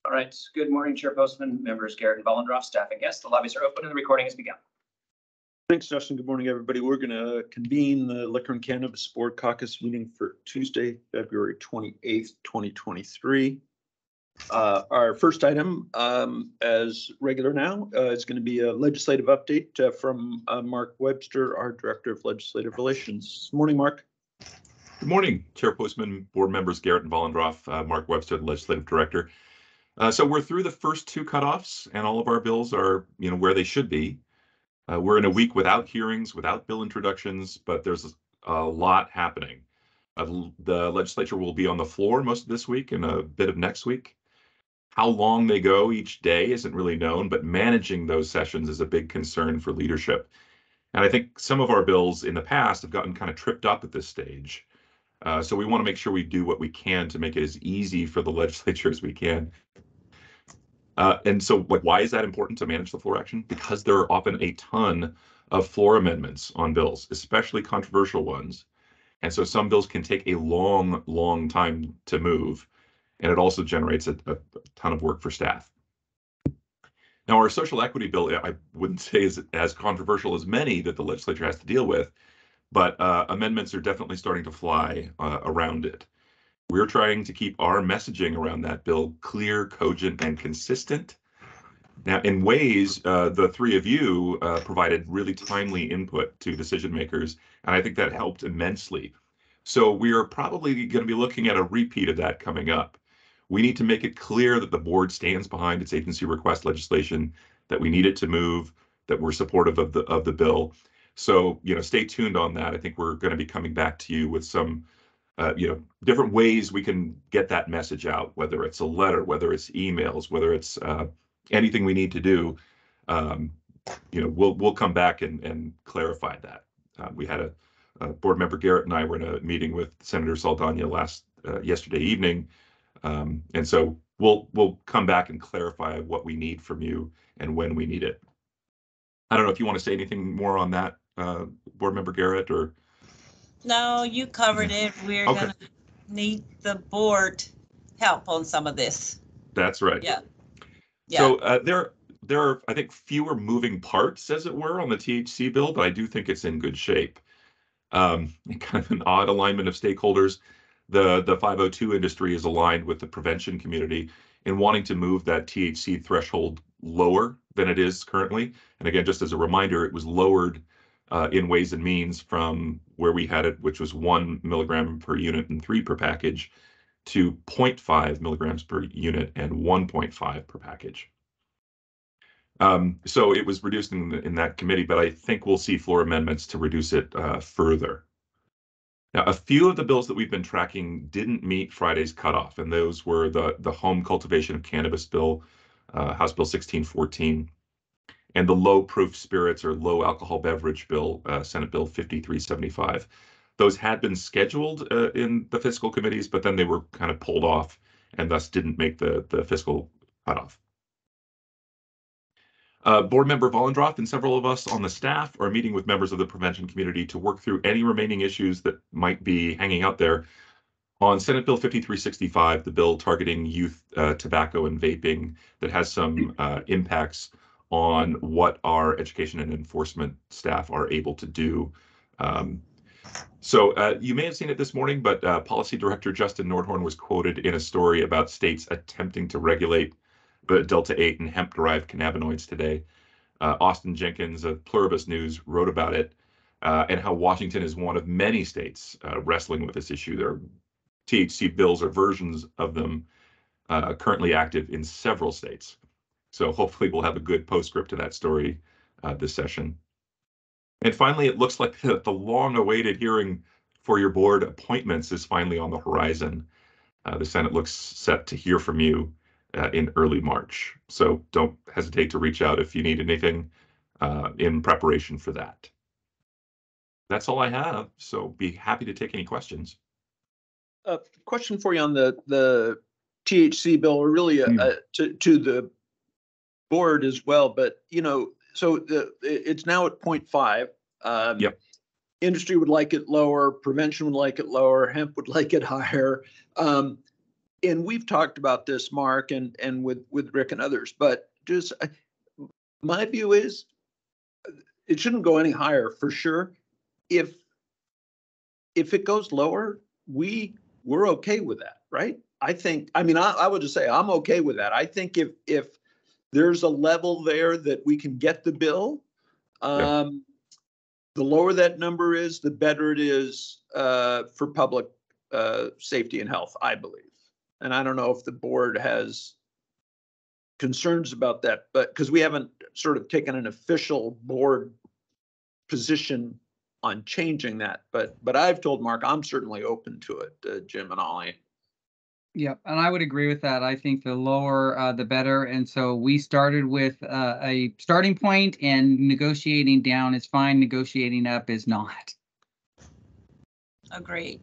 All right. Good morning, Chair Postman, members Garrett and Vollendorf, staff and guests. The lobbies are open and the recording has begun. Thanks, Justin. Good morning, everybody. We're going to convene the Liquor and Cannabis Board Caucus meeting for Tuesday, February 28th, 2023. Our first item, as regular now, is going to be a legislative update from Mark Webster, our Director of Legislative Relations. Morning, Mark. Good morning, Chair Postman, board members Garrett and Vollendorf, Mark Webster, the Legislative Director. So we're through the first two cutoffs, and all of our bills are, where they should be. We're in a week without hearings, without bill introductions, but there's a lot happening. The legislature will be on the floor most of this week and a bit of next week. How long they go each day isn't really known, but managing those sessions is a big concern for leadership. And I think some of our bills in the past have gotten kind of tripped up at this stage. So we want to make sure we do what we can to make it as easy for the legislature as we can. And so why is that important to manage the floor action? Because there are often a ton of floor amendments on bills, especially controversial ones. And so some bills can take a long, long time to move. And it also generates a ton of work for staff. Now, our social equity bill, I wouldn't say is as controversial as many that the legislature has to deal with, but amendments are definitely starting to fly around it. We're trying to keep our messaging around that bill clear, cogent, and consistent. Now, in ways, the three of you provided really timely input to decision makers, and I think that helped immensely. So we are probably going to be looking at a repeat of that coming up. We need to make it clear that the board stands behind its agency request legislation, that we need it to move, that we're supportive of the bill. So, stay tuned on that. I think we're going to be coming back to you with some different ways we can get that message out, whether it's a letter, whether it's emails, whether it's anything we need to do. We'll come back and clarify that. We had a board member, Garrett, and I were in a meeting with Senator Saldana yesterday evening. And so we'll come back and clarify what we need from you and when we need it. I don't know if you want to say anything more on that, board member Garrett, or. No, you covered it. We're Okay. going to need the board help on some of this. That's right. Yeah. So there are, I think, fewer moving parts, as it were, on the THC bill, but I do think it's in good shape. Kind of an odd alignment of stakeholders. The 502 industry is aligned with the prevention community in wanting to move that THC threshold lower than it is currently. And again, just as a reminder, it was lowered in Ways and Means from where we had it, which was 1 milligram per unit and 3 per package, to 0.5 milligrams per unit and 1.5 per package. So it was reduced in that committee, but I think we'll see floor amendments to reduce it further. Now, a few of the bills that we've been tracking didn't meet Friday's cutoff, and those were the home cultivation of cannabis bill, House Bill 1614, and the low proof spirits or low alcohol beverage bill, Senate Bill 5375. Those had been scheduled in the fiscal committees, but then they were kind of pulled off and thus didn't make the fiscal cutoff. Board member Vollendorf and several of us on the staff are meeting with members of the prevention community to work through any remaining issues that might be hanging out there. On Senate Bill 5365, the bill targeting youth tobacco and vaping that has some impacts on what our education and enforcement staff are able to do. So you may have seen it this morning, but Policy Director Justin Nordhorn was quoted in a story about states attempting to regulate the Delta-8 and hemp-derived cannabinoids today. Austin Jenkins of Pluribus News wrote about it and how Washington is one of many states wrestling with this issue. There are THC bills or versions of them currently active in several states. So hopefully we'll have a good postscript to that story this session. And finally, it looks like the long-awaited hearing for your board appointments is finally on the horizon. The Senate looks set to hear from you in early March. So don't hesitate to reach out if you need anything in preparation for that. That's all I have, so be happy to take any questions. Question for you on the THC bill, or really to the board as well, but so it's now at 0.5. Yep. Industry would like it lower, prevention would like it lower, hemp would like it higher. and we've talked about this, Mark, and with Rick and others, but just my view is it shouldn't go any higher for sure. If it goes lower, we're okay with that, right? I would just say I'm okay with that. I think if there's a level there that we can get the bill, the lower that number is, the better it is for public safety and health, I believe. And I don't know if the board has concerns about that, but because we haven't sort of taken an official board position on changing that, but I've told Mark I'm certainly open to it, Jim and Ollie. Yeah, and I would agree with that. I think the lower, the better. And so we started with a starting point, and negotiating down is fine. Negotiating up is not. Agreed.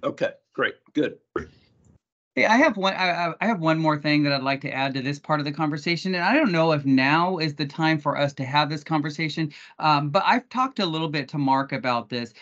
Okay, great, good. Hey, I have one more thing that I'd like to add to this part of the conversation, and I don't know if now is the time for us to have this conversation, but I've talked a little bit to Mark about this.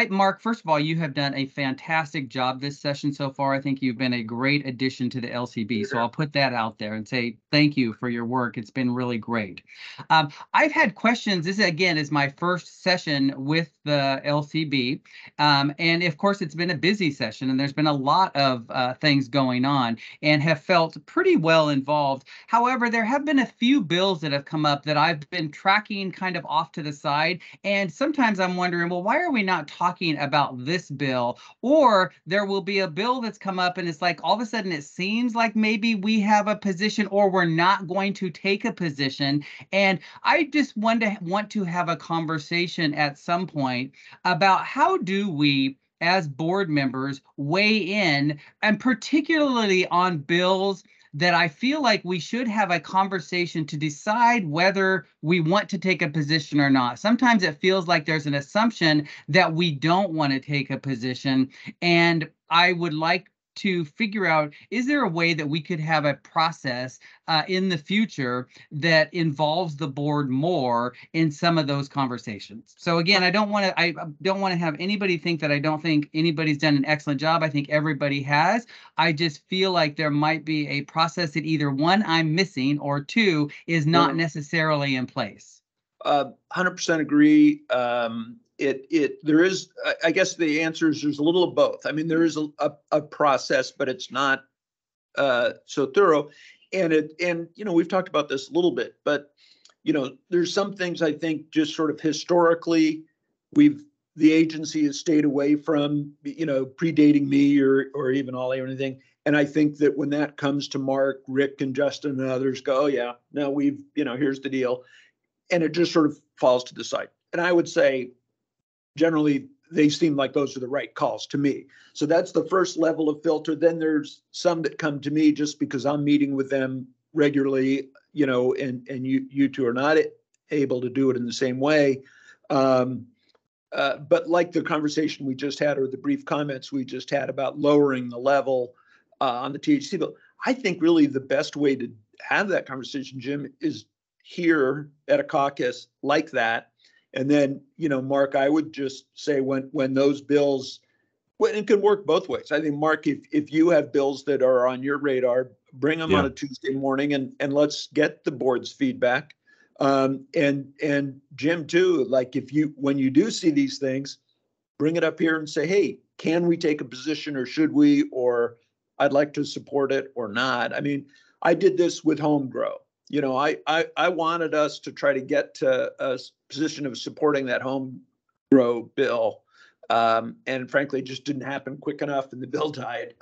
Mark, first of all, you have done a fantastic job this session so far. I think you've been a great addition to the LCB, so I'll put that out there and say thank you for your work. It's been really great. I've had questions. This, again, is my first session with the LCB, and of course, it's been a busy session, and there's been a lot of things going on, and have felt pretty well involved. However, there have been a few bills that have come up that I've been tracking kind of off to the side, and sometimes I'm wondering, well, why are we not talking about this bill? Or there will be a bill that's come up and it's like all of a sudden it seems like maybe we have a position or we're not going to take a position, and I just want to have a conversation at some point about how do we as board members weigh in, and particularly on bills that I feel like we should have a conversation to decide whether we want to take a position or not. Sometimes it feels like there's an assumption that we don't want to take a position, and I would like to figure out, is there a way that we could have a process in the future that involves the board more in some of those conversations? So again, I don't want to have anybody think that I don't think anybody's done an excellent job. I think everybody has. I just feel like there might be a process that either one, I'm missing, or two, is not necessarily in place. 100% agree. There is, I guess the answer is there's a little of both. I mean, there is a process, but it's not so thorough. And we've talked about this a little bit, but there's some things I think just sort of historically the agency has stayed away from, predating me or even Ollie or anything. And I think that when that comes to Mark, Rick, and Justin and others go, oh yeah, no, here's the deal. And it just sort of falls to the side. And I would say, generally, they seem like those are the right calls to me. So that's the first level of filter. Then there's some that come to me just because I'm meeting with them regularly, and you two are not able to do it in the same way. But like the conversation we just had, or the brief comments we just had about lowering the level on the THC bill, I think really the best way to have that conversation, Jim, is here at a caucus like that. And then, Mark, I would just say when those bills, it can work both ways. I think, Mark, if you have bills that are on your radar, bring them on a Tuesday morning and let's get the board's feedback. And Jim too, like when you do see these things, bring it up here and say, hey, can we take a position, or should we, or I'd like to support it or not. I mean, I did this with home grow. I wanted us to try to get to a position of supporting that home grow bill. And frankly, it just didn't happen quick enough and the bill died.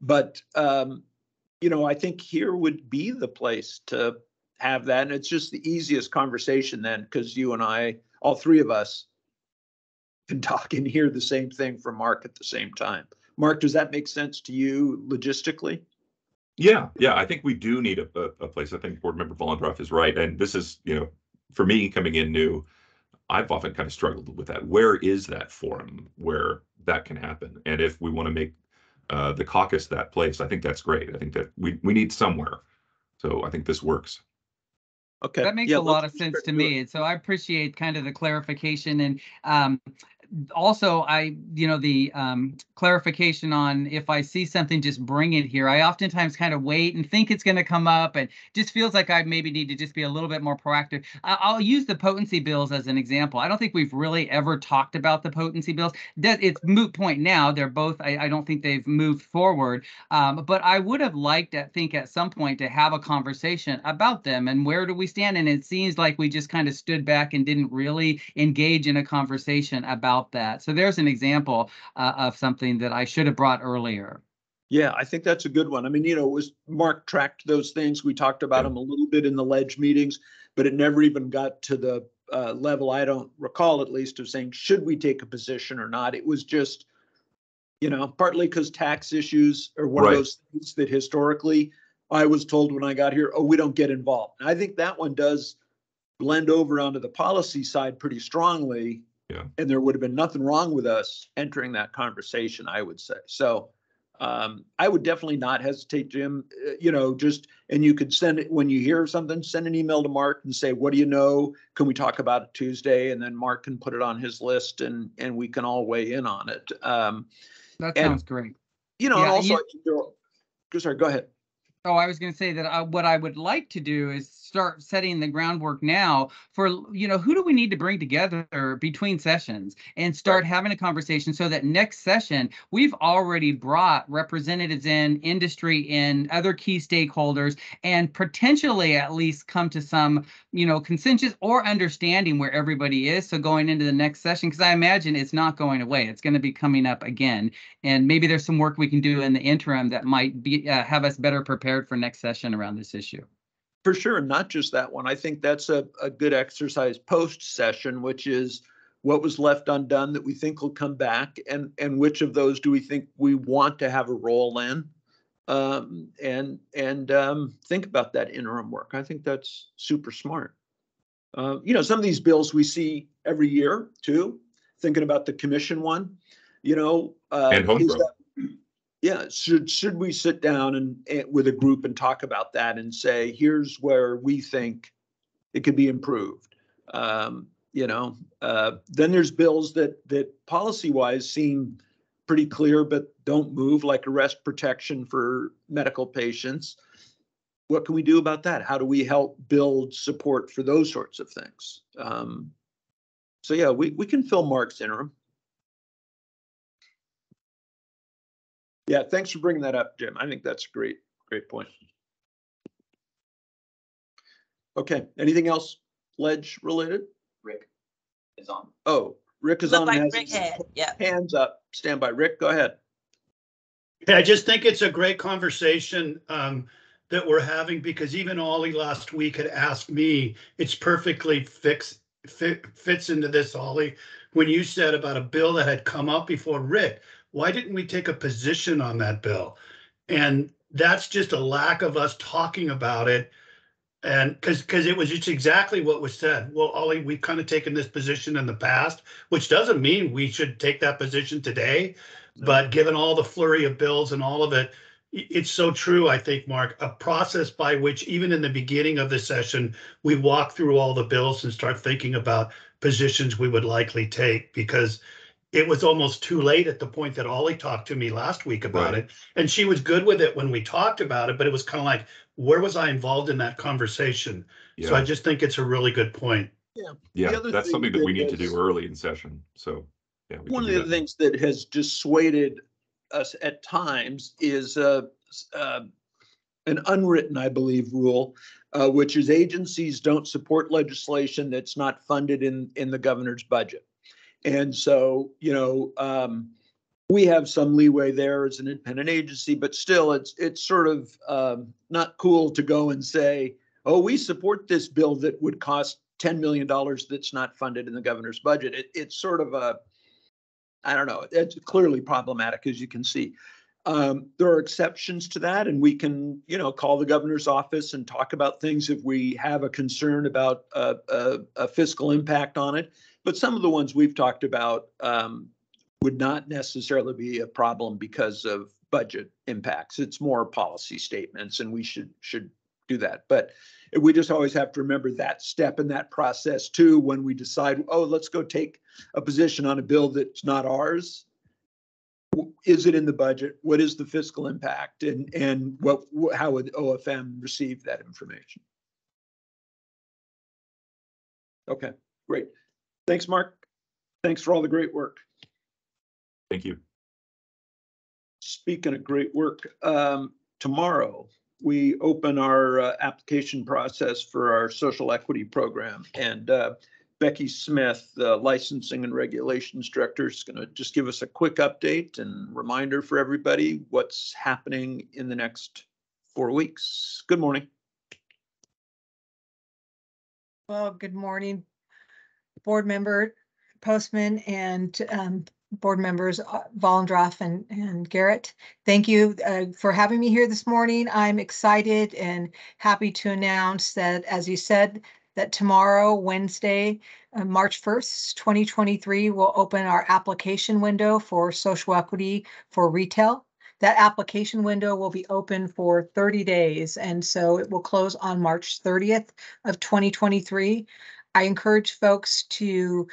But I think here would be the place to have that. And it's just the easiest conversation then, because you and I, all three of us, can talk and hear the same thing from Mark at the same time. Mark, does that make sense to you logistically? Yeah, I think we do need a place. I think Board Member Vollendorf is right. And this is, for me coming in new, I've often kind of struggled with that. Where is that forum where that can happen? And if we want to make the caucus that place, I think that's great. I think that we need somewhere. So I think this works. Okay. That makes a lot of sense to me. And so I appreciate kind of the clarification. And Also, the clarification on if I see something, just bring it here. I oftentimes kind of wait and think it's going to come up, and just feels like I maybe need to just be a little bit more proactive. I'll use the potency bills as an example. I don't think we've really ever talked about the potency bills. That it's moot point now. They're both. I don't think they've moved forward. But I would have liked, I think, at some point to have a conversation about them and where do we stand. And it seems like we just kind of stood back and didn't really engage in a conversation about that. So there's an example of something that I should have brought earlier. Yeah, I think that's a good one. I mean, it was Mark tracked those things. We talked about them a little bit in the ledge meetings, but it never even got to the level, I don't recall at least, of saying, should we take a position or not? It was just, partly because tax issues are one of those things that historically I was told when I got here, oh, we don't get involved. And I think that one does blend over onto the policy side pretty strongly. Yeah. And there would have been nothing wrong with us entering that conversation, I would say. So I would definitely not hesitate, Jim, and you could send it when you hear something, send an email to Mark and say, what do you know? Can we talk about it Tuesday? And then Mark can put it on his list and we can all weigh in on it. That sounds great. And also, sorry, go ahead. Oh, I was going to say that what I would like to do is start setting the groundwork now for, who do we need to bring together between sessions and start having a conversation so that next session, we've already brought representatives in, industry in, other key stakeholders, and potentially at least come to some, consensus or understanding where everybody is. So going into the next session, because I imagine it's not going away. It's going to be coming up again. And maybe there's some work we can do in the interim that might be have us better prepared for next session around this issue. For sure, not just that one. I think that's a good exercise post-session, which is what was left undone that we think will come back, and which of those do we think we want to have a role in, and think about that interim work. I think that's super smart. Some of these bills we see every year too. Thinking about the commission one, and homegrown. Yeah, should we sit down and with a group and talk about that and say, here's where we think it could be improved. Then there's bills that policy-wise seem pretty clear but don't move, like arrest protection for medical patients. What can we do about that? How do we help build support for those sorts of things? So yeah, we can fill Mark's interim. Yeah, thanks for bringing that up, Jim. I think that's a great point. Okay, anything else ledge related? Rick is on. Oh, Rick is on. Like Rick had, hands up. Stand by. Rick, go ahead. Yeah, I just think it's a great conversation that we're having, because even Ollie last week had asked me, it's perfectly fits into this, Ollie, when you said about a bill that had come up before. Rick, why didn't we take a position on that bill? And that's just a lack of us talking about it. And because it was just exactly what was said. Well, Ollie, we've kind of taken this position in the past, which doesn't mean we should take that position today. But given all the flurry of bills and all of it, it's so true, I think, Mark, a process by which even in the beginning of the session, we walk through all the bills and start thinking about positions we would likely take, because it was almost too late at the point that Ollie talked to me last week about it. And she was good with it when we talked about it, but it was kind of like, where was I involved in that conversation? Yeah. So I just think it's a really good point. Yeah, that's something that we need to do early in session. So yeah. One of the things that has dissuaded us at times is an unwritten, I believe, rule, which is agencies don't support legislation that's not funded in the governor's budget. And so, we have some leeway there as an independent agency, but still it's sort of not cool to go and say, oh, we support this bill that would cost $10 million that's not funded in the governor's budget. It's sort of I don't know, it's clearly problematic, as you can see. There are exceptions to that, and we can, call the governor's office and talk about things if we have a concern about a fiscal impact on it. But some of the ones we've talked about would not necessarily be a problem because of budget impacts. It's more policy statements, and we should do that. But we just always have to remember that step in that process too, when we decide, oh, let's go take a position on a bill that's not ours. Is it in the budget? What is the fiscal impact? And how would OFM receive that information? Okay, great. Thanks, Mark. Thanks for all the great work. Thank you. Speaking of great work, tomorrow we open our application process for our social equity program, and Becky Smith, the licensing and regulations director, is going to just give us a quick update and reminder for everybody what's happening in the next 4 weeks. Good morning. Well, good morning, board member Postman and board members Vollendorf and Garrett. Thank you for having me here this morning. I'm excited and happy to announce that, as you said, that tomorrow, Wednesday, March 1st, 2023, we'll open our application window for social equity for retail. That application window will be open for 30 days, and so it will close on March 30th of 2023. I encourage folks to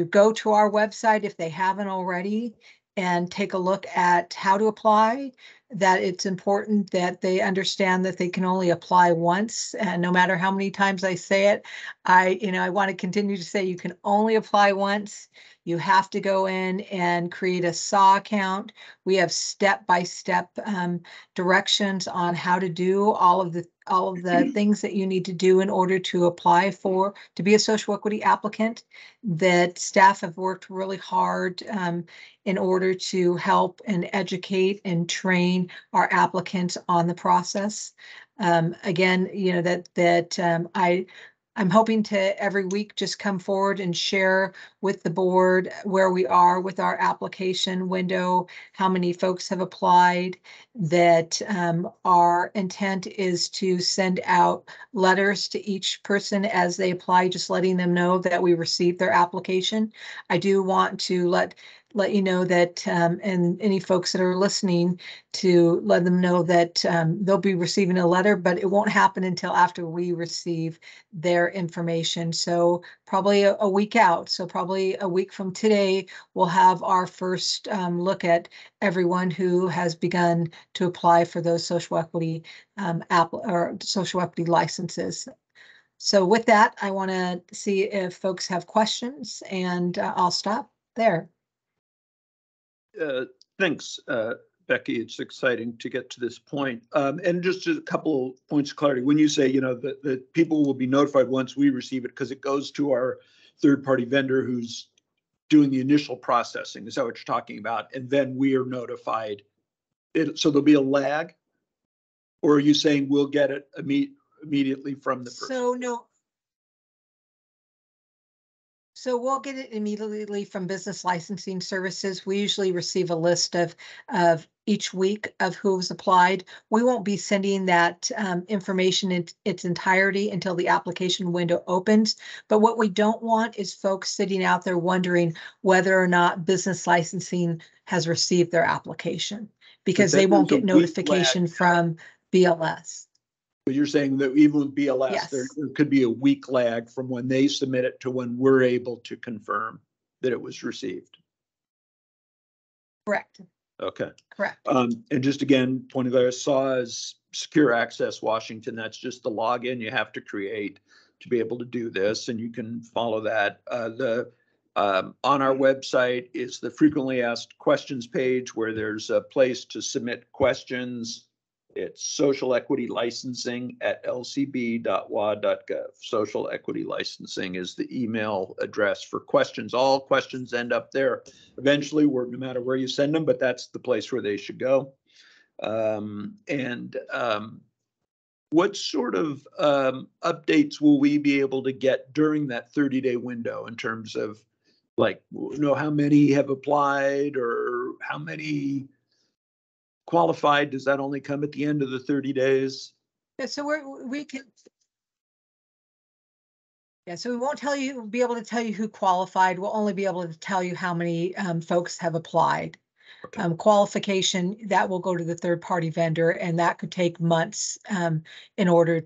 go to our website if they haven't already and take a look at how to apply, that it's important that they understand that they can only apply once. And no matter how many times I say it, I want to continue to say you can only apply once. You have to go in and create a SAW account. We have step-by-step directions on how to do all of the things that you need to do in order to apply to be a social equity applicant, that staff have worked really hard in order to help and educate and train our applicants on the process. Again, I'm hoping to every week just come forward and share with the board where we are with our application window, how many folks have applied, that our intent is to send out letters to each person as they apply, just letting them know that we received their application. I do want to let you know that, and any folks that are listening, to let them know that they'll be receiving a letter, but it won't happen until after we receive their information. So probably a week out. So probably a week from today, we'll have our first look at everyone who has begun to apply for those social equity social equity licenses. So with that, I want to see if folks have questions, and I'll stop there. Thanks, Becky. It's exciting to get to this point. And just a couple of points of clarity. When you say, that people will be notified once we receive it, because it goes to our third-party vendor who's doing the initial processing. Is that what you're talking about? And then we are notified. So there'll be a lag? Or are you saying we'll get it immediately from the person? So no. So we'll get it immediately from Business Licensing Services. We usually receive a list of each week of who's applied. We won't be sending that information in its entirety until the application window opens. But what we don't want is folks sitting out there wondering whether or not Business Licensing has received their application, because they won't get notification from BLS. But you're saying that even with BLS, Yes. there could be a week lag from when they submit it to when we're able to confirm that it was received. Correct. Okay. Correct. And just again, point of SAW is Secure Access Washington. That's just the login you have to create to be able to do this, and you can follow that. On our website is the frequently asked questions page, where there's a place to submit questions. It's social equity licensing at lcb.wa.gov. Social equity licensing is the email address for questions. All questions end up there eventually, no matter where you send them, but that's the place where they should go. What sort of updates will we be able to get during that 30-day window in terms of, like, how many have applied or how many qualified? Does that only come at the end of the 30 days? Yeah, so so we won't be able to tell you who qualified. We'll only be able to tell you how many folks have applied. Okay. qualification, that will go to the third party vendor, and that could take months in order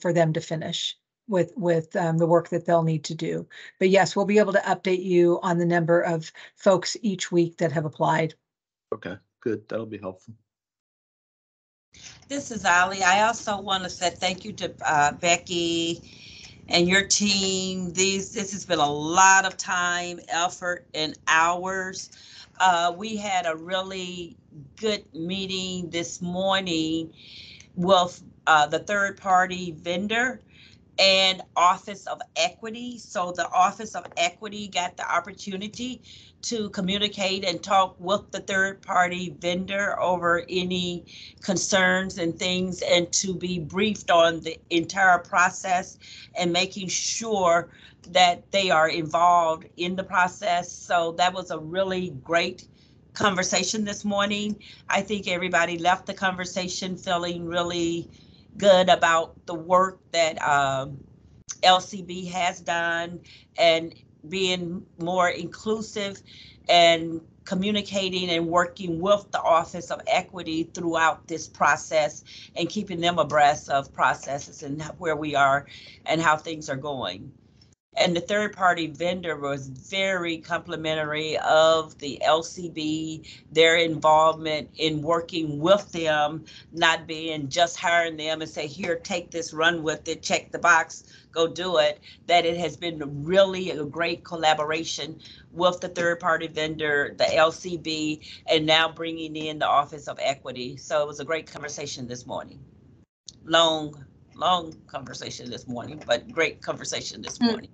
for them to finish with the work that they'll need to do. But yes, we'll be able to update you on the number of folks each week that have applied. Okay, good. That'll be helpful. This is Ali. I also want to say thank you to Becky and your team. This has been a lot of time, effort, and hours. We had a really good meeting this morning with the third party vendor and Office of Equity. So the Office of Equity got the opportunity to communicate and talk with the third party vendor over any concerns and things, and to be briefed on the entire process and making sure that they are involved in the process. So that was a really great conversation this morning. I think everybody left the conversation feeling really good about the work that LCB has done, and being more inclusive and communicating and working with the Office of Equity throughout this process and keeping them abreast of processes and where we are and how things are going. And the third party vendor was very complimentary of the LCB, their involvement in working with them, not being just hiring them and say, here, take this, run with it, check the box, go do it. That it has been really a great collaboration with the third party vendor, the LCB, and now bringing in the Office of Equity. So it was a great conversation this morning. Long conversation this morning, but great conversation this morning.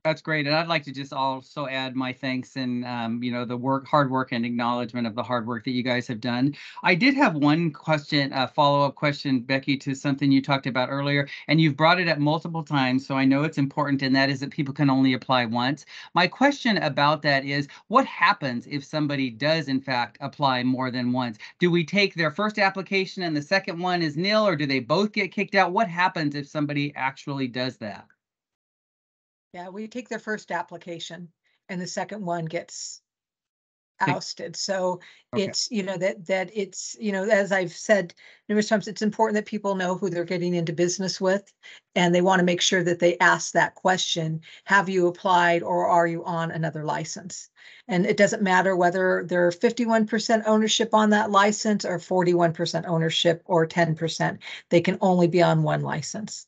That's great. And I'd like to just also add my thanks and, the hard work and acknowledgement of the hard work that you guys have done. I did have one question, a follow-up question, Becky, to something you talked about earlier, and you've brought it up multiple times, so I know it's important, and that is that people can only apply once. My question about that is, what happens if somebody does, in fact, apply more than once? Do we take their first application and the second one is nil, or do they both get kicked out? What happens if somebody actually does that? Yeah, we take their first application and the second one gets ousted. So Okay. it's, that it's, as I've said numerous times, it's important that people know who they're getting into business with. And they want to make sure that they ask that question, have you applied or are you on another license? And it doesn't matter whether they're 51% ownership on that license or 41% ownership or 10%. They can only be on one license.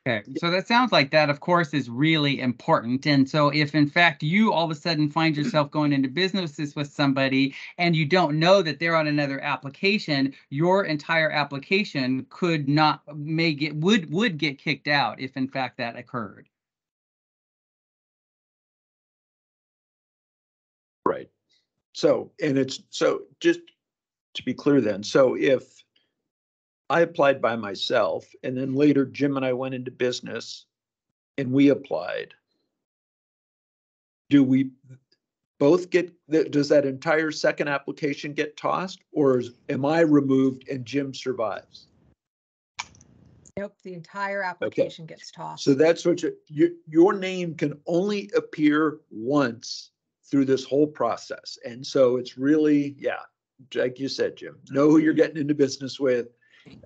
Okay, so that sounds like that, of course, is really important. And so if in fact you all of a sudden find yourself going into businesses with somebody and you don't know that they're on another application, your entire application would get kicked out if in fact that occurred. Right. So just to be clear then, so if I applied by myself and then later Jim and I went into business and we applied, do we both does that entire second application get tossed, or am I removed and Jim survives? Nope, the entire application gets tossed. So that's what your name can only appear once through this whole process. And so it's really, like you said, Jim, know who you're getting into business with.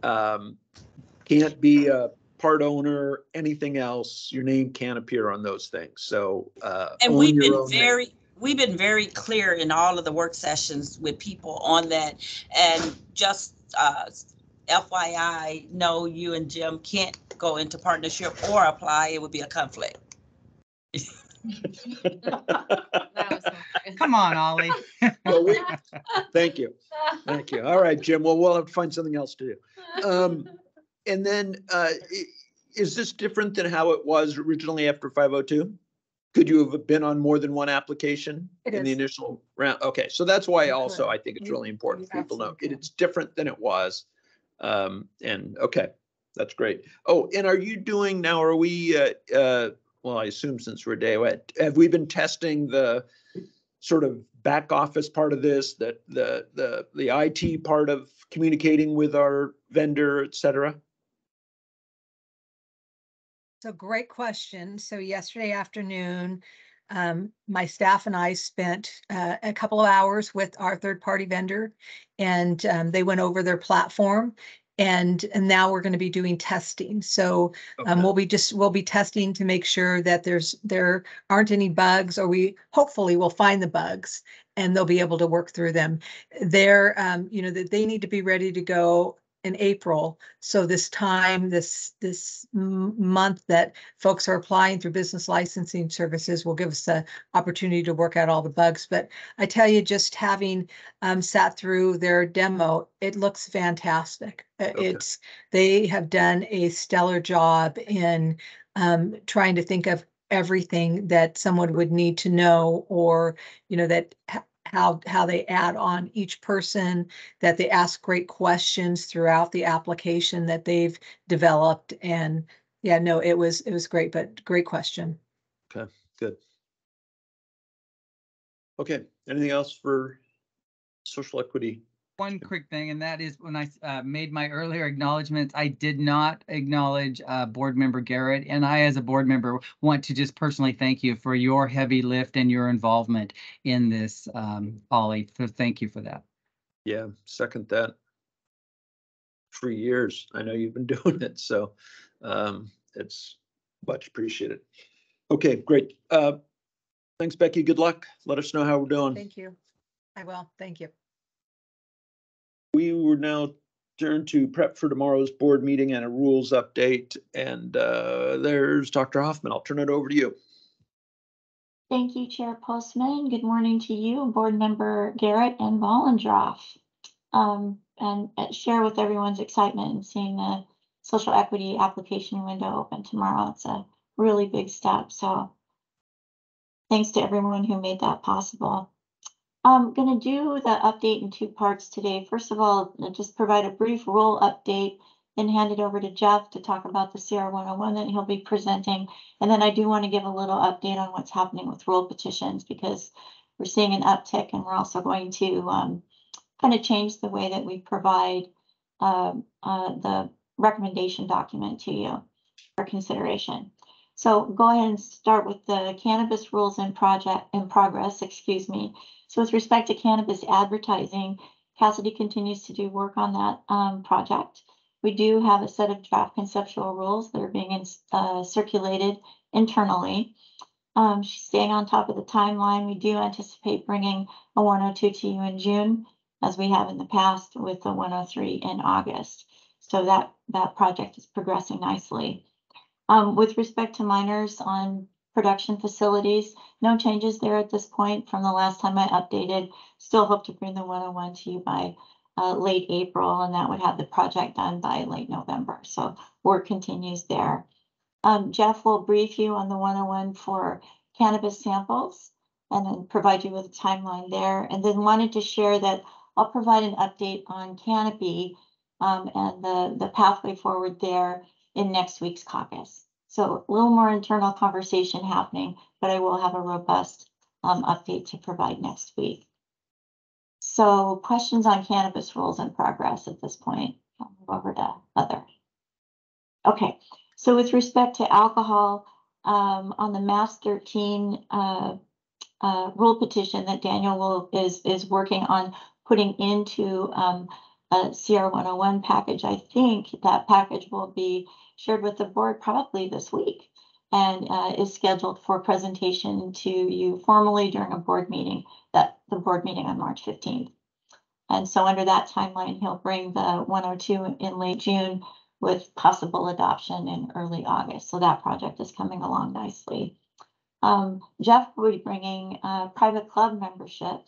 Can't be a part owner, anything else. Your name can't appear on those things. So and we've been very clear in all of the work sessions with people on that. And just FYI, no, you and Jim can't go into partnership or apply. It would be a conflict. Come on, Ollie. Well, thank you. All right, Jim. Well, we'll have to find something else to do. And then is this different than how it was originally after 502? Could you have been on more than one application in the initial round? Okay, so that's why also I think it's really important for people to know it's different than it was. And okay, that's great. Oh, and are you doing now, are we, well, I assume since we're a day away, have we been testing the sort of back office part of this, that the IT part of communicating with our vendor, et cetera? So great question. So yesterday afternoon, My staff and I spent a couple of hours with our third-party vendor, and they went over their platform. And now we're going to be doing testing. So Okay. we'll be testing to make sure that there aren't any bugs, or we hopefully will find the bugs and they'll be able to work through them. They're that they need to be ready to go in April. So this month that folks are applying through business licensing services will give us the opportunity to work out all the bugs. But I tell you, just having sat through their demo, it looks fantastic. They have done a stellar job in trying to think of everything that someone would need to know, or that how they add on each person, that they ask great questions throughout the application that they've developed. And yeah, no, it was great, but great question. Okay, good. Okay, anything else for social equity? One quick thing, and that is when I made my earlier acknowledgments, I did not acknowledge board member Garrett. And I, as a board member, want to just personally thank you for your heavy lift and your involvement in this, Ollie. So thank you for that. Yeah, second that. For years, I know you've been doing it, so it's much appreciated. Okay, great. Thanks, Becky. Good luck. Let us know how we're doing. Thank you. I will. Thank you. We will now turn to prep for tomorrow's board meeting and a rules update. And there's Dr. Hoffman. I'll turn it over to you. Thank you, Chair Postman. Good morning to you, Board Member Garrett and Vollendroff. And share with everyone's excitement in seeing the social equity application window open tomorrow. It's a really big step. So thanks to everyone who made that possible. I'm going to do the update in two parts today. First of all, I'll just provide a brief rule update, then hand it over to Jeff to talk about the CR 101 that he'll be presenting. And then I do want to give a little update on what's happening with rule petitions, because we're seeing an uptick, and we're also going to kind of change the way that we provide the recommendation document to you for consideration. So go ahead and start with the cannabis rules in progress, excuse me. So with respect to cannabis advertising, Cassidy continues to do work on that project. We do have a set of draft conceptual rules that are being circulated internally. She's staying on top of the timeline. We do anticipate bringing a 102 to you in June, as we have in the past with the 103 in August. So that project is progressing nicely. With respect to minors on production facilities, no changes there at this point from the last time I updated. Still hope to bring the 101 to you by late April, and that would have the project done by late November. So work continues there. Jeff will brief you on the 101 for cannabis samples and then provide you with a timeline there. And then wanted to share that I'll provide an update on Canopy and the pathway forward there in next week's caucus. So a little more internal conversation happening, but I will have a robust update to provide next week. So questions on cannabis rules in progress at this point. I'll move over to other. Okay, so with respect to alcohol, on the Mass 13 rule petition that Daniel is working on putting into a CR 101 package, I think that package will be shared with the board probably this week, and is scheduled for presentation to you formally during a board meeting, the board meeting on March 15th. And so under that timeline, he'll bring the 102 in late June with possible adoption in early August. So that project is coming along nicely. Jeff will be bringing a private club membership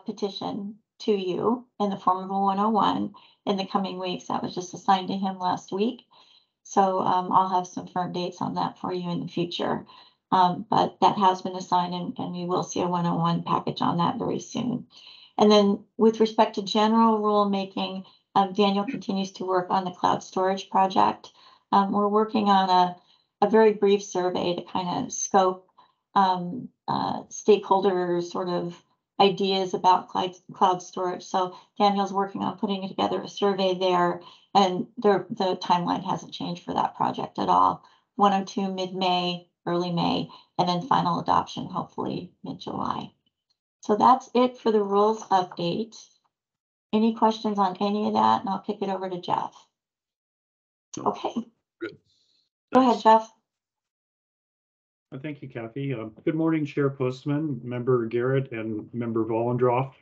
petition to you in the form of a 101 in the coming weeks. That was just assigned to him last week. So I'll have some firm dates on that for you in the future. But that has been assigned, and we will see a 101 package on that very soon. And then with respect to general rulemaking, Daniel continues to work on the cloud storage project. We're working on a very brief survey to kind of scope stakeholder sort of ideas about cloud storage. So Daniel's working on putting together a survey there, and the timeline hasn't changed for that project at all. 102 mid-May, early May, and then final adoption hopefully mid-July. So that's it for the rules update. Any questions on any of that? And I'll kick it over to Jeff. Okay. Good. Go ahead, Jeff. Thank you, Kathy. Good morning, Chair Postman, Member Garrett, and Member Vollendroff.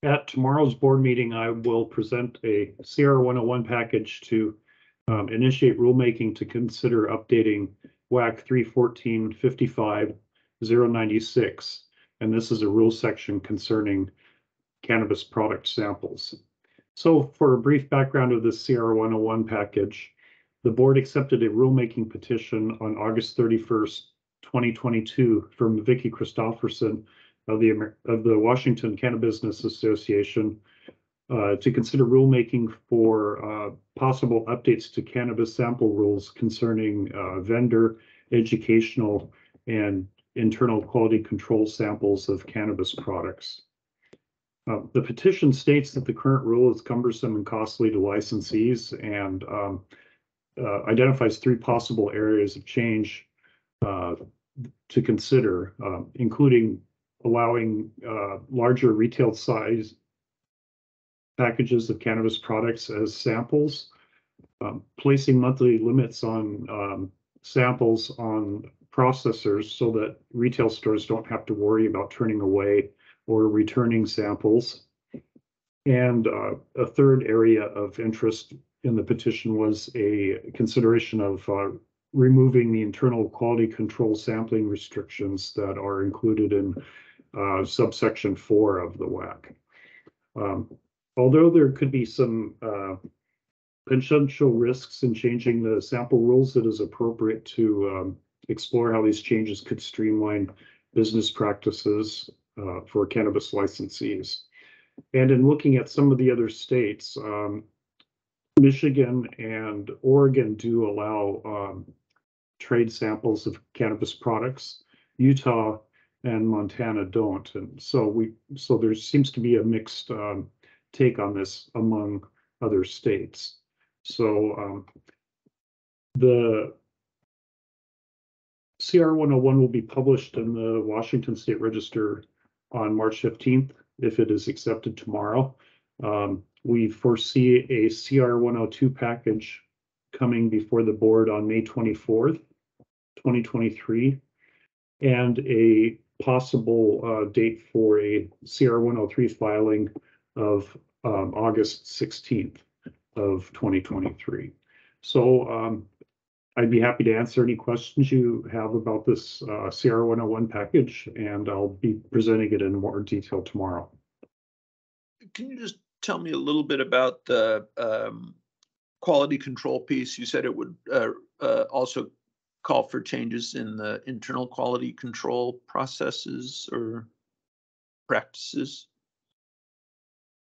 At tomorrow's board meeting, I will present a CR 101 package to initiate rulemaking to consider updating WAC 314-55-096. And this is a rule section concerning cannabis product samples. So for a brief background of the CR 101 package, the board accepted a rulemaking petition on August 31st, 2022 from Vicki Christopherson of the Washington Cannabis Association to consider rulemaking for possible updates to cannabis sample rules concerning vendor, educational, and internal quality control samples of cannabis products. The petition states that the current rule is cumbersome and costly to licensees and identifies 3 possible areas of change to consider, including allowing larger retail size packages of cannabis products as samples, placing monthly limits on samples on processors so that retail stores don't have to worry about turning away or returning samples. And a third area of interest in the petition was a consideration of removing the internal quality control sampling restrictions that are included in subsection 4 of the WAC. Although there could be some potential risks in changing the sample rules, it is appropriate to explore how these changes could streamline business practices for cannabis licensees. And in looking at some of the other states, Michigan and Oregon do allow trade samples of cannabis products. Utah and Montana don't, and so there seems to be a mixed take on this among other states. So the CR 101 will be published in the Washington State Register on March 15th if it is accepted tomorrow. We foresee a CR 102 package coming before the board on May 24th, 2023, and a possible date for a CR 103 filing of August 16th of 2023. So I'd be happy to answer any questions you have about this CR 101 package, and I'll be presenting it in more detail tomorrow. Can you just tell me a little bit about the quality control piece? You said it would also call for changes in the internal quality control processes or practices.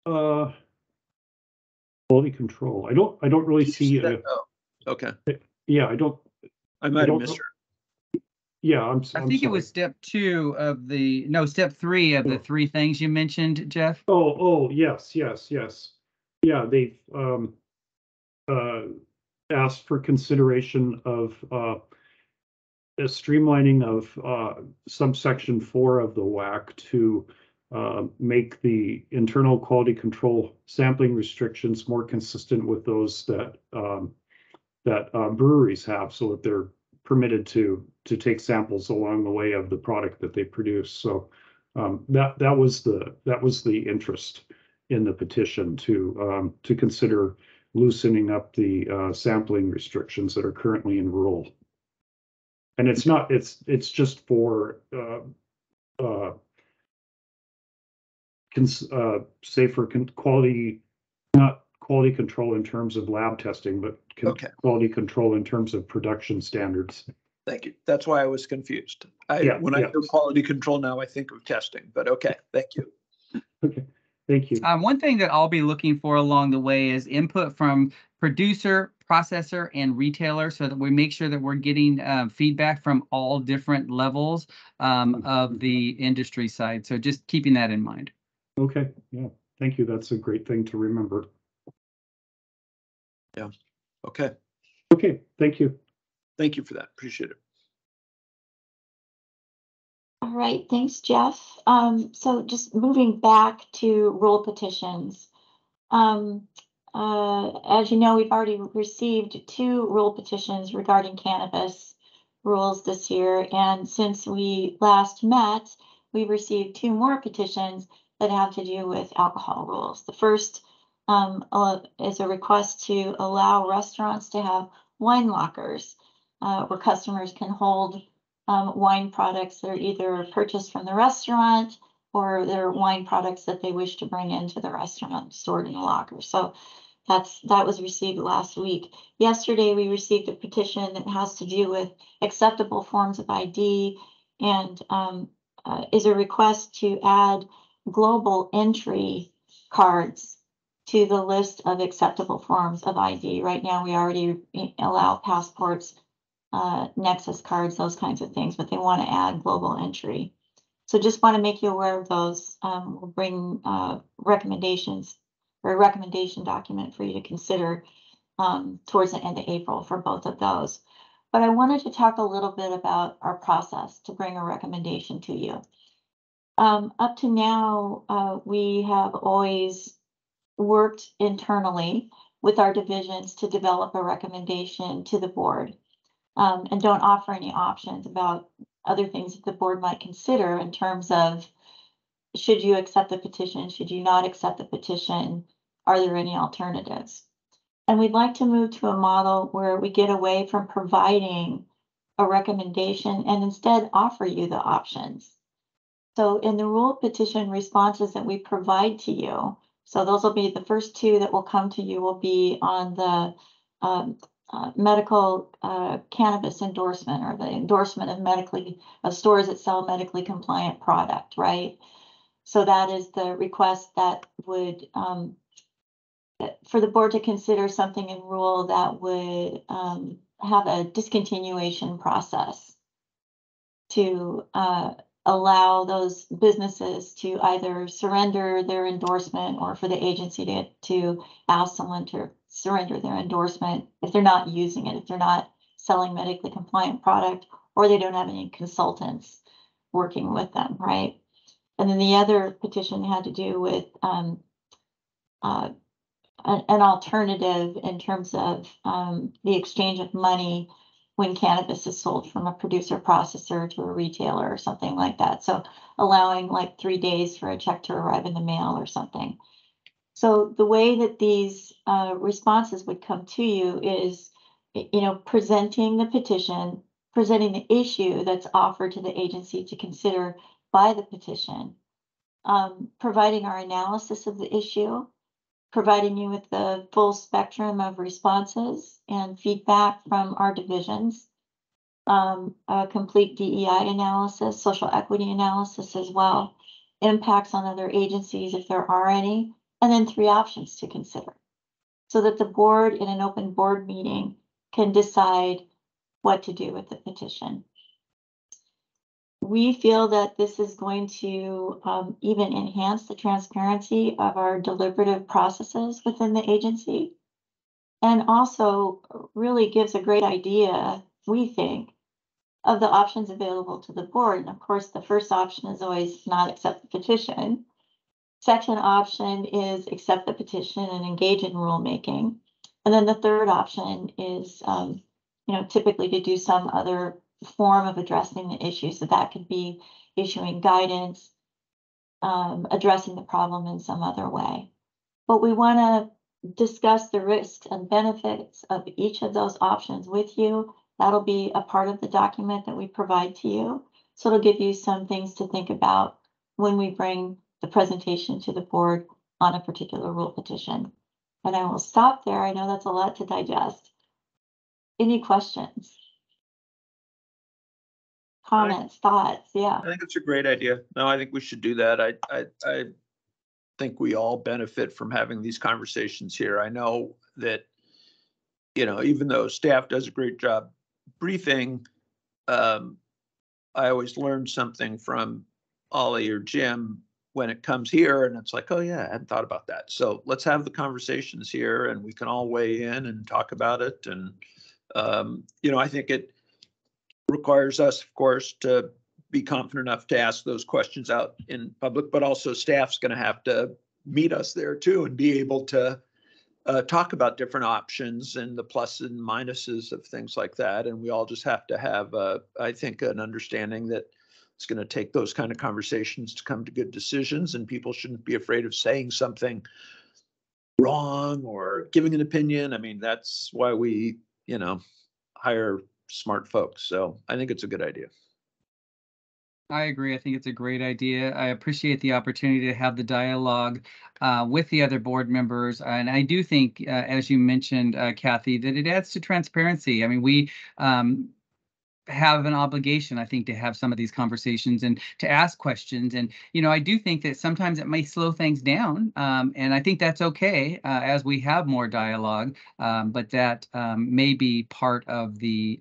Quality control. I don't really see. Okay. Yeah, I don't. I might have missed her. Yeah, I think it was step 2 of the, no, step 3 of the 3 things you mentioned, Jeff. Oh, yes. Yeah, they've asked for consideration of a streamlining of subsection 4 of the WAC to make the internal quality control sampling restrictions more consistent with those that breweries have, so that they're permitted to take samples along the way of the product that they produce. So that was the interest in the petition to consider loosening up the sampling restrictions that are currently in rule. And it's not, it's just for safer quality, not quality control in terms of lab testing, but quality control in terms of production standards. Thank you. That's why I was confused. When I hear quality control now, I think of testing, but okay, thank you. Okay, thank you. One thing that I'll be looking for along the way is input from producer, processor, and retailer, so that we make sure that we're getting feedback from all different levels of the industry side. So just keeping that in mind. Okay, yeah, thank you. That's a great thing to remember. Yeah, okay. Okay, thank you. Thank you for that. Appreciate it. All right, thanks, Jeff. So just moving back to rule petitions. As you know, we've already received 2 rule petitions regarding cannabis rules this year. And since we last met, we received 2 more petitions that have to do with alcohol rules. The first is a request to allow restaurants to have wine lockers where customers can hold wine products that are either purchased from the restaurant or they're wine products that they wish to bring into the restaurant stored in a locker. So that was received last week. Yesterday, we received a petition that has to do with acceptable forms of ID and is a request to add global entry cards to the list of acceptable forms of ID. Right now, we already allow passports, Nexus cards, those kinds of things, but they want to add global entry. So just want to make you aware of those. We'll bring recommendations or a recommendation document for you to consider towards the end of April for both of those. But I wanted to talk a little bit about our process to bring a recommendation to you. Up to now, we have always worked internally with our divisions to develop a recommendation to the board and don't offer any options about other things that the board might consider in terms of should you accept the petition, should you not accept the petition, are there any alternatives? And we'd like to move to a model where we get away from providing a recommendation and instead offer you the options. So in the rule petition responses that we provide to you, so those will be the first 2 that will come to you will be on the medical cannabis endorsement or the endorsement of stores that sell medically compliant product, right? So that is the request that would for the board to consider something in rule that would have a discontinuation process to allow those businesses to either surrender their endorsement or for the agency to ask someone to surrender their endorsement if they're not using it, if they're not selling medically compliant product, or they don't have any consultants working with them, right? And then the other petition had to do with an alternative in terms of the exchange of money when cannabis is sold from a producer processor to a retailer or something like that. So allowing like 3 days for a check to arrive in the mail or something. So the way that these responses would come to you is, presenting the petition, presenting the issue that's offered to the agency to consider by the petition, providing our analysis of the issue, providing you with the full spectrum of responses and feedback from our divisions, a complete DEI analysis, social equity analysis as well, impacts on other agencies if there are any, and then 3 options to consider so that the board in an open board meeting can decide what to do with the petition. We feel that this is going to even enhance the transparency of our deliberative processes within the agency and also really gives a great idea, we think, of the options available to the board. And of course, the first option is always not accept the petition. Second option is accept the petition and engage in rulemaking. And then the third option is, typically to do some other form of addressing the issue. So that could be issuing guidance, addressing the problem in some other way. But we want to discuss the risks and benefits of each of those options with you. That'll be a part of the document that we provide to you. So it'll give you some things to think about when we bring the presentation to the board on a particular rule petition. And I will stop there. I know that's a lot to digest. Any questions? Comments, thoughts? Yeah. I think it's a great idea. No, I think we should do that. I think we all benefit from having these conversations here. I know that, even though staff does a great job briefing, I always learn something from Ollie or Jim when it comes here, and it's like, oh yeah, I hadn't thought about that. So let's have the conversations here and we can all weigh in and talk about it. And, I think it requires us, of course, to be confident enough to ask those questions out in public, but also staff's going to have to meet us there too and be able to talk about different options and the pluses and minuses of things like that. And we all just have to have, I think, an understanding that it's going to take those kind of conversations to come to good decisions, and people shouldn't be afraid of saying something wrong or giving an opinion. I mean, that's why we, hire smart folks. So I think it's a good idea. I agree. I think it's a great idea. I appreciate the opportunity to have the dialogue with the other board members. And I do think, as you mentioned, Kathy, that it adds to transparency. I mean, we have an obligation, I think, to have some of these conversations and to ask questions. And, I do think that sometimes it may slow things down. And I think that's okay as we have more dialogue, but that may be part of the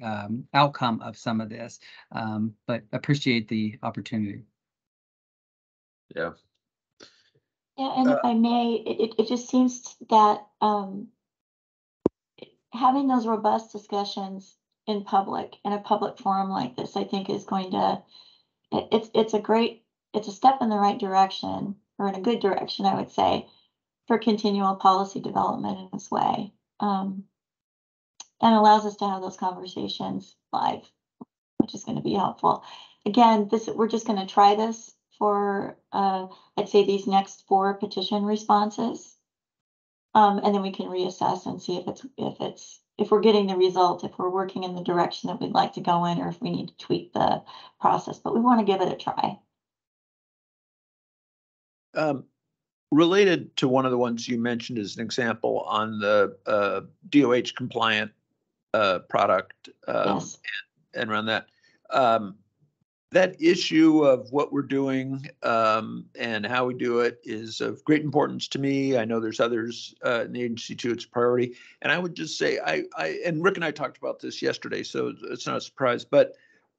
outcome of some of this. But appreciate the opportunity. Yeah. Yeah, and if I may, it just seems that having those robust discussions in public, in a public forum like this, I think is going to, it's a step in the right direction, or in a good direction, I would say, for continual policy development in this way. And allows us to have those conversations live, which is going to be helpful. Again, we're just going to try this for, I'd say, these next 4 petition responses. And then we can reassess and see if we're getting the result, if we're working in the direction that we'd like to go in, or if we need to tweak the process, but we want to give it a try. Related to one of the ones you mentioned as an example on the DOH compliant product Yes. and around that, that issue of what we're doing and how we do it is of great importance to me. I know there's others in the agency too. It's a priority. And I would just say, and Rick and I talked about this yesterday, so it's not a surprise, but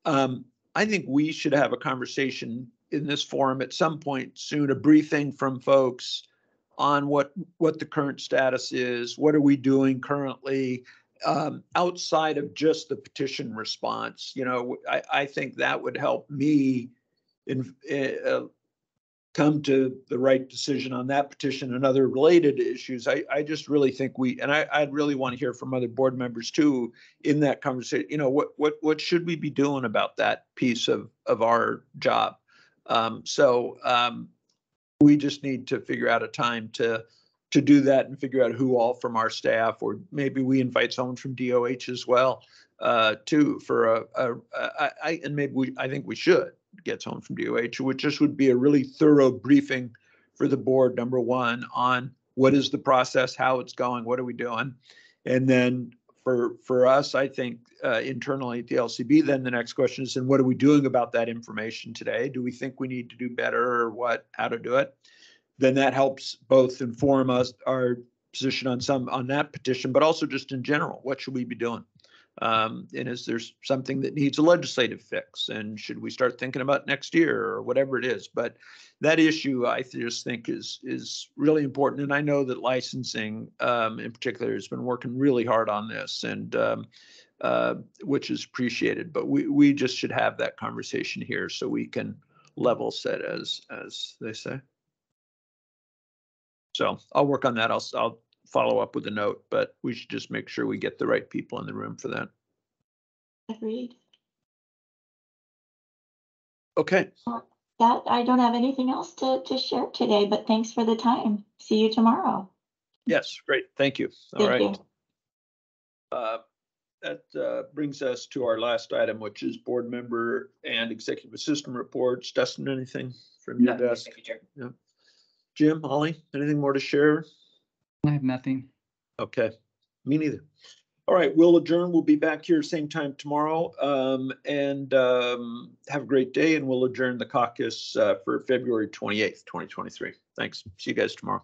I think we should have a conversation in this forum at some point soon, a briefing from folks on what the current status is, what are we doing currently, outside of just the petition response. I think that would help me come to the right decision on that petition and other related issues. I just really think I'd really want to hear from other board members too in that conversation. What should we be doing about that piece of our job? We just need to figure out a time to do that and figure out who all from our staff, or maybe we invite someone from DOH as well, too, for I think we should get someone from DOH, which just would be a really thorough briefing for the board, number one, on what is the process, how it's going, what are we doing? And then for us, I think internally at the LCB, then the next question is, and what are we doing about that information today? Do we think we need to do better, or how to do it? Then that helps both inform us, our position on that petition, but also just in general, what should we be doing? And is there something that needs a legislative fix? And should we start thinking about next year or whatever it is? But that issue, I just think, is really important. And I know that licensing in particular has been working really hard on this, and which is appreciated. But we just should have that conversation here so we can level set, as they say. So I'll work on that. I'll follow up with a note, but we should just make sure we get the right people in the room for that. Agreed. Okay. That I don't have anything else to share today, but thanks for the time. See you tomorrow. Yes, great. Thank you. All right. That brings us to our last item, which is board member and executive assistant reports. Dustin, anything from your desk? Thank you, Chair. Yeah. Jim, Holly, anything more to share? I have nothing. Okay, me neither. All right, we'll adjourn. We'll be back here same time tomorrow, and have a great day. And we'll adjourn the caucus for February 28th, 2023. Thanks. See you guys tomorrow.